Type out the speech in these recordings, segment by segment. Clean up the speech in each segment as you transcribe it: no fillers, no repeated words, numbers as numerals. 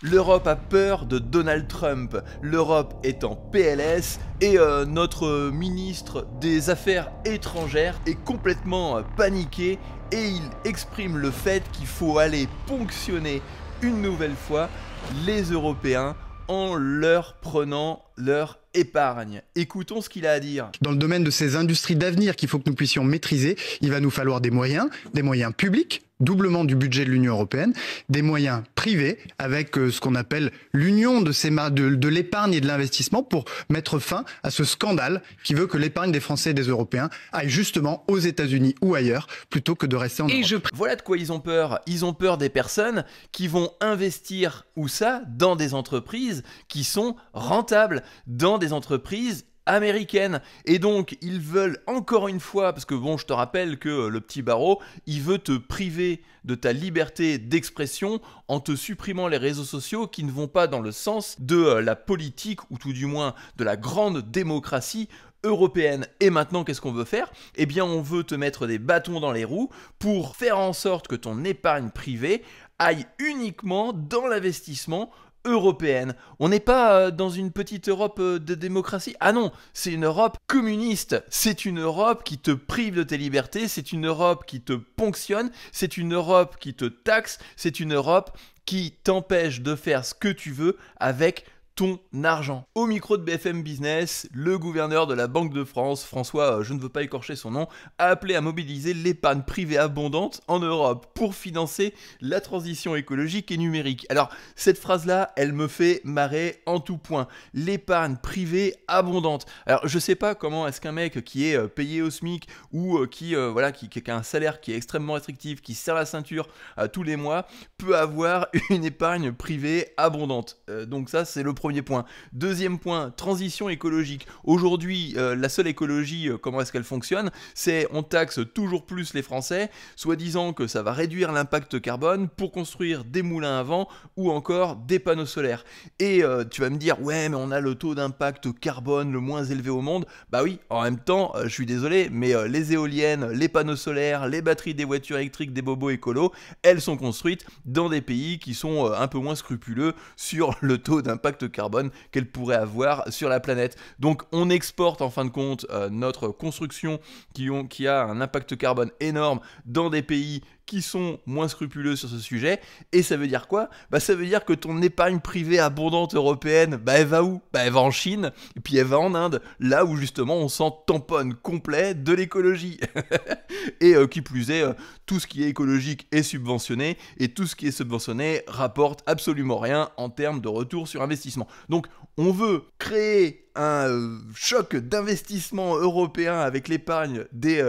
L'Europe a peur de Donald Trump, l'Europe est en PLS et notre ministre des Affaires étrangères est complètement paniqué et il exprime le fait qu'il faut aller ponctionner une nouvelle fois les Européens en leur prenant leur épargne. Écoutons ce qu'il a à dire. Dans le domaine de ces industries d'avenir qu'il faut que nous puissions maîtriser, il va nous falloir des moyens publics, doublement du budget de l'Union européenne, des moyens privés avec ce qu'on appelle l'union de l'épargne et de l'investissement pour mettre fin à ce scandale qui veut que l'épargne des Français et des Européens aille justement aux États-Unis ou ailleurs plutôt que de rester en Europe. Voilà de quoi ils ont peur. Ils ont peur des personnes qui vont investir où ça dans des entreprises qui sont rentables, dans des entreprises américaines. Et donc ils veulent encore une fois, parce que bon, je te rappelle que le petit barreau, il veut te priver de ta liberté d'expression en te supprimant les réseaux sociaux qui ne vont pas dans le sens de la politique ou tout du moins de la grande démocratie européenne. Et maintenant, qu'est-ce qu'on veut faire? Eh bien, on veut te mettre des bâtons dans les roues pour faire en sorte que ton épargne privée aille uniquement dans l'investissement européenne. On n'est pas dans une petite Europe de démocratie. Ah non, c'est une Europe communiste. C'est une Europe qui te prive de tes libertés, c'est une Europe qui te ponctionne, c'est une Europe qui te taxe, c'est une Europe qui t'empêche de faire ce que tu veux avec ton argent. Au micro de BFM Business, le gouverneur de la Banque de France, François, je ne veux pas écorcher son nom, a appelé à mobiliser l'épargne privée abondante en Europe pour financer la transition écologique et numérique. Alors, cette phrase-là, elle me fait marrer en tout point. L'épargne privée abondante. Alors, je sais pas comment est-ce qu'un mec qui est payé au SMIC ou qui a un salaire qui est extrêmement restrictif, qui serre la ceinture tous les mois, peut avoir une épargne privée abondante. Donc ça, c'est le premier point. Deuxième point, transition écologique. Aujourd'hui, la seule écologie, comment est-ce qu'elle fonctionne? C'est on taxe toujours plus les Français, soi-disant que ça va réduire l'impact carbone pour construire des moulins à vent ou encore des panneaux solaires. Et tu vas me dire, ouais, mais on a le taux d'impact carbone le moins élevé au monde. Bah oui, en même temps, je suis désolé, mais les éoliennes, les panneaux solaires, les batteries des voitures électriques des bobos écolos, elles sont construites dans des pays qui sont un peu moins scrupuleux sur le taux d'impact carbone qu'elle pourrait avoir sur la planète. Donc on exporte en fin de compte notre construction qui a un impact carbone énorme dans des pays qui sont moins scrupuleux sur ce sujet. Et ça veut dire quoi? Bah ça veut dire que ton épargne privée abondante européenne, bah elle va où? Bah elle va en Chine, et puis elle va en Inde, là où justement on s'en tamponne complet de l'écologie. Et qui plus est, tout ce qui est écologique est subventionné, et tout ce qui est subventionné rapporte absolument rien en termes de retour sur investissement. Donc on veut créer un choc d'investissement européen avec l'épargne des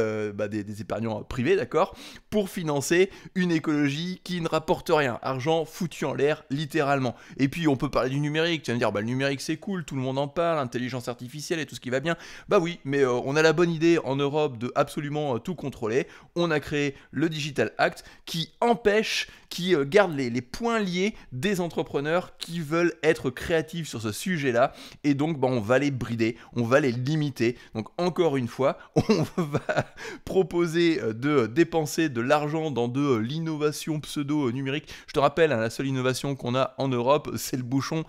épargnants privés, d'accord, pour financer une écologie qui ne rapporte rien, argent foutu en l'air littéralement. Et puis on peut parler du numérique, tu vas me dire, bah le numérique c'est cool, tout le monde en parle, intelligence artificielle et tout ce qui va bien. Bah oui, mais on a la bonne idée en Europe de absolument tout contrôler. On a créé le Digital Act qui empêche, qui garde les points liés des entrepreneurs qui veulent être créatifs sur ce sujet-là, et donc bah, on va les brider, on va les limiter. Donc encore une fois, on va proposer de dépenser de l'argent dans de l'innovation pseudo-numérique. Je te rappelle, hein, la seule innovation qu'on a en Europe, c'est le bouchon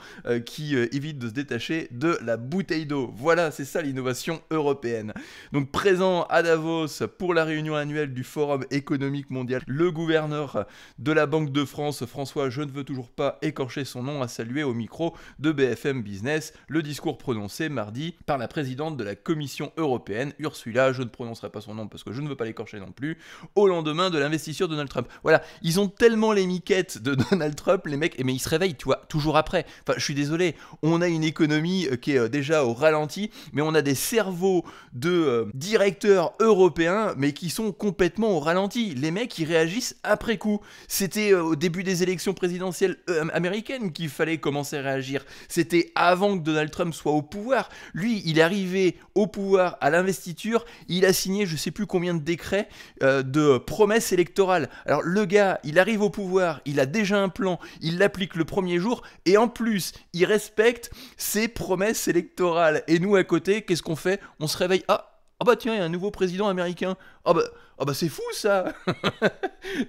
qui évite de se détacher de la bouteille d'eau. Voilà, c'est ça l'innovation européenne. Donc présent à Davos pour la réunion annuelle du Forum économique mondial, le gouverneur de la Banque de France, François, je ne veux toujours pas écorcher son nom, a salué au micro de BFM Business le discours prononcé mardi par la présidente de la Commission européenne, Ursula, je ne prononcerai pas son nom parce que je ne veux pas l'écorcher non plus, au lendemain de l'investiture de Donald Trump. Voilà, ils ont tellement les miquettes de Donald Trump, les mecs, mais ils se réveillent, tu vois, toujours après. Enfin, je suis désolé, on a une économie qui est déjà au ralenti, mais on a des cerveaux de directeurs européens, mais qui sont complètement au ralenti. Les mecs, ils réagissent après coup. C'était au début des élections présidentielles américaines qu'il fallait commencer à réagir. C'était avant que Donald Trump soit au pouvoir. Lui, il est arrivé au pouvoir à l'investiture, il a signé je sais plus combien de décrets de promesses électorales. Alors le gars, il arrive au pouvoir, il a déjà un plan, il l'applique le premier jour, et en plus, il respecte ses promesses électorales. Et nous à côté, qu'est-ce qu'on fait? On se réveille, ah bah tiens, il y a un nouveau président américain. Ah bah Oh bah c'est fou ça.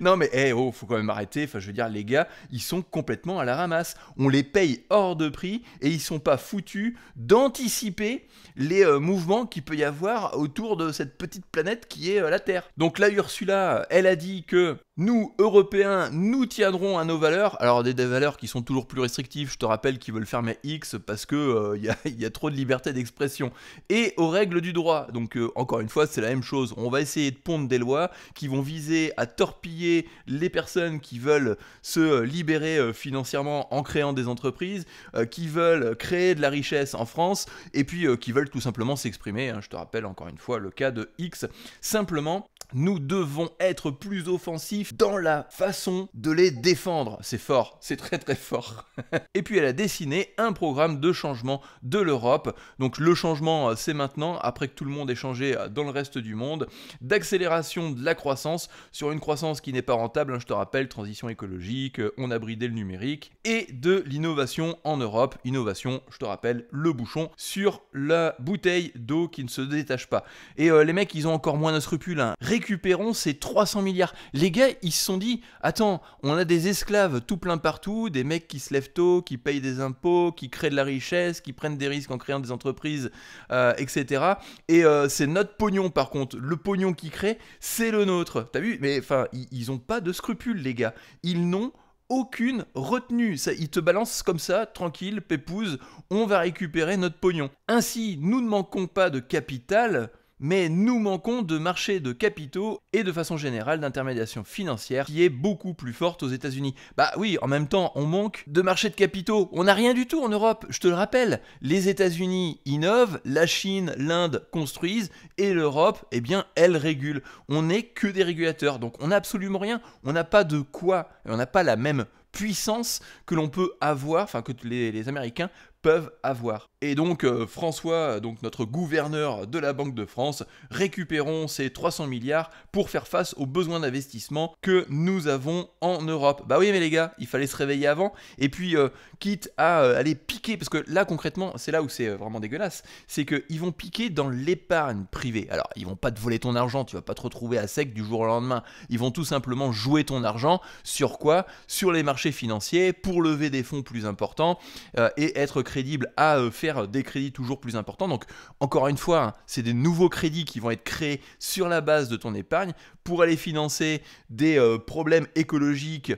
Non mais faut quand même arrêter, enfin je veux dire les gars, ils sont complètement à la ramasse. On les paye hors de prix et ils sont pas foutus d'anticiper les mouvements qu'il peut y avoir autour de cette petite planète qui est la Terre. Donc là Ursula, elle a dit que nous, Européens, nous tiendrons à nos valeurs. Alors des valeurs qui sont toujours plus restrictives, je te rappelle qu'ils veulent fermer X parce que y a trop de liberté d'expression. Et aux règles du droit. Donc encore une fois, c'est la même chose. On va essayer de pondre des lois qui vont viser à torpiller les personnes qui veulent se libérer financièrement en créant des entreprises, qui veulent créer de la richesse en France, et puis qui veulent tout simplement s'exprimer. Hein. Je te rappelle encore une fois le cas de X. Simplement, nous devons être plus offensifs dans la façon de les défendre. C'est fort, c'est très très fort. Et puis elle a dessiné un programme de changement de l'Europe. Donc le changement, c'est maintenant, après que tout le monde ait changé dans le reste du monde, d'accélération de la croissance sur une croissance qui n'est pas rentable, hein, je te rappelle, transition écologique, on a bridé le numérique, et de l'innovation en Europe. Innovation, je te rappelle, le bouchon sur la bouteille d'eau qui ne se détache pas. Et les mecs, ils ont encore moins de scrupules, hein. Récupérons ces 300 milliards. Les gars, ils se sont dit, attends, on a des esclaves tout plein partout, des mecs qui se lèvent tôt, qui payent des impôts, qui créent de la richesse, qui prennent des risques en créant des entreprises, etc. Et c'est notre pognon par contre. Le pognon qu'ils créent, c'est le nôtre. T'as vu? Mais enfin, ils ont pas de scrupules, les gars. Ils n'ont aucune retenue. Ça, ils te balancent comme ça, tranquille, pépouze, on va récupérer notre pognon. Ainsi, nous ne manquons pas de capital, mais nous manquons de marché de capitaux et de façon générale d'intermédiation financière qui est beaucoup plus forte aux États-Unis. Bah oui, en même temps, on manque de marché de capitaux. On n'a rien du tout en Europe, je te le rappelle. Les États-Unis innovent, la Chine, l'Inde construisent et l'Europe, eh bien, elle régule. On n'est que des régulateurs, donc on n'a absolument rien. On n'a pas de quoi, et on n'a pas la même puissance que l'on peut avoir, enfin que les Américains peuvent avoir. Et donc François, donc notre gouverneur de la Banque de France, récupérons ces 300 milliards pour faire face aux besoins d'investissement que nous avons en Europe. Bah oui mais les gars, il fallait se réveiller avant, et puis quitte à aller piquer, parce que là concrètement, c'est là où c'est vraiment dégueulasse, c'est qu'ils vont piquer dans l'épargne privée. Alors ils vont pas te voler ton argent, tu vas pas te retrouver à sec du jour au lendemain, ils vont tout simplement jouer ton argent sur quoi? Sur les marchés financiers, pour lever des fonds plus importants et être crédible à faire des crédits toujours plus importants. Donc encore une fois, hein, c'est des nouveaux crédits qui vont être créés sur la base de ton épargne pour aller financer des problèmes écologiques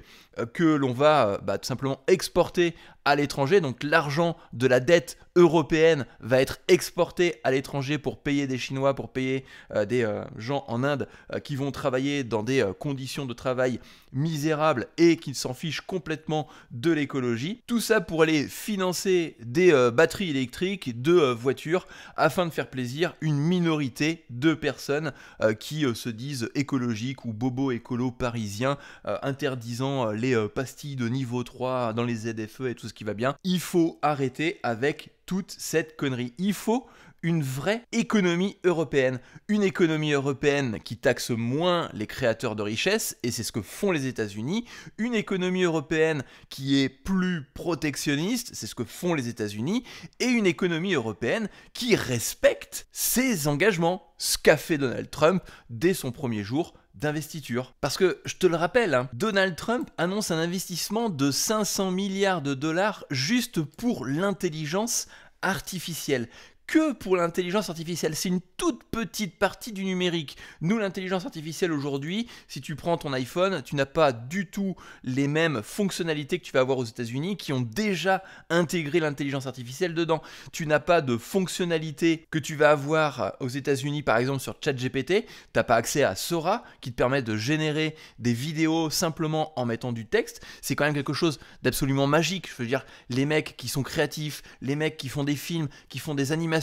que l'on va tout simplement exporter à l'étranger. Donc l'argent de la dette européenne va être exporté à l'étranger pour payer des Chinois, pour payer des gens en Inde qui vont travailler dans des conditions de travail misérables et qui s'en fichent complètement de l'écologie. Tout ça pour aller financer des batteries électriques, de voitures, afin de faire plaisir une minorité de personnes qui se disent écologiques ou bobos écolos parisiens, interdisant les pastilles de niveau 3 dans les ZFE et tout ce qui va bien. Il faut arrêter avec toute cette connerie. Il faut une vraie économie européenne. Une économie européenne qui taxe moins les créateurs de richesse, et c'est ce que font les États-Unis. Une économie européenne qui est plus protectionniste, c'est ce que font les États-Unis. Et une économie européenne qui respecte ses engagements. Ce qu'a fait Donald Trump dès son premier jour d'investiture. Parce que, je te le rappelle, hein, Donald Trump annonce un investissement de 500 milliards de dollars juste pour l'intelligence artificielle. Que pour l'intelligence artificielle, c'est une toute petite partie du numérique. Nous, l'intelligence artificielle aujourd'hui, si tu prends ton iPhone, tu n'as pas du tout les mêmes fonctionnalités que tu vas avoir aux États-Unis qui ont déjà intégré l'intelligence artificielle dedans. Tu n'as pas de fonctionnalités que tu vas avoir aux États-Unis, par exemple sur ChatGPT. Tu n'as pas accès à Sora qui te permet de générer des vidéos simplement en mettant du texte. C'est quand même quelque chose d'absolument magique. Je veux dire, les mecs qui sont créatifs, les mecs qui font des films, qui font des animations,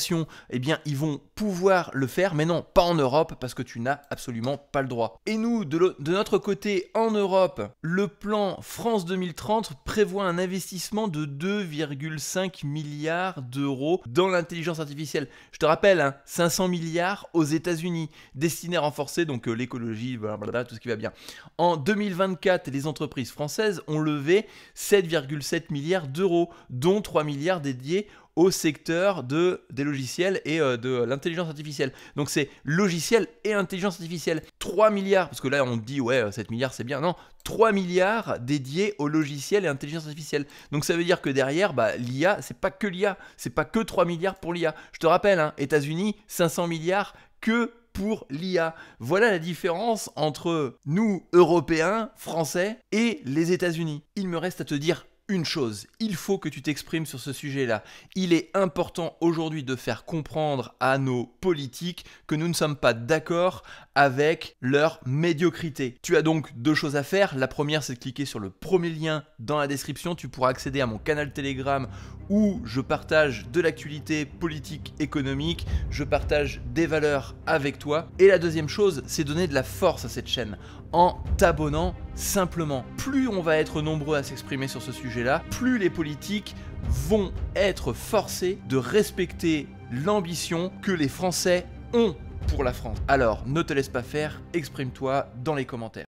eh bien, ils vont pouvoir le faire, mais non, pas en Europe, parce que tu n'as absolument pas le droit. Et nous, de notre côté, en Europe, le plan France 2030 prévoit un investissement de 2,5 milliards d'euros dans l'intelligence artificielle. Je te rappelle, hein, 500 milliards aux États-Unis, destinés à renforcer donc l'écologie, blablabla, tout ce qui va bien. En 2024, les entreprises françaises ont levé 7,7 milliards d'euros, dont 3 milliards dédiés au secteur des logiciels et de l'intelligence artificielle. Donc c'est logiciel et intelligence artificielle. 3 milliards, parce que là on dit ouais 7 milliards c'est bien, non, 3 milliards dédiés au logiciel et intelligence artificielle. Donc ça veut dire que derrière, l'IA, c'est pas que l'IA, c'est pas que 3 milliards pour l'IA. Je te rappelle, hein, États-Unis, 500 milliards que pour l'IA. Voilà la différence entre nous, Européens, Français, et les États-Unis. Il me reste à te dire une chose, il faut que tu t'exprimes sur ce sujet-là. Il est important aujourd'hui de faire comprendre à nos politiques que nous ne sommes pas d'accord avec leur médiocrité. Tu as donc deux choses à faire. La première, c'est de cliquer sur le premier lien dans la description. Tu pourras accéder à mon canal Telegram où je partage de l'actualité politique, économique, je partage des valeurs avec toi. Et la deuxième chose, c'est donner de la force à cette chaîne en t'abonnant simplement. Plus on va être nombreux à s'exprimer sur ce sujet-là, plus les politiques vont être forcés de respecter l'ambition que les Français ont pour la France. Alors, ne te laisse pas faire, exprime-toi dans les commentaires.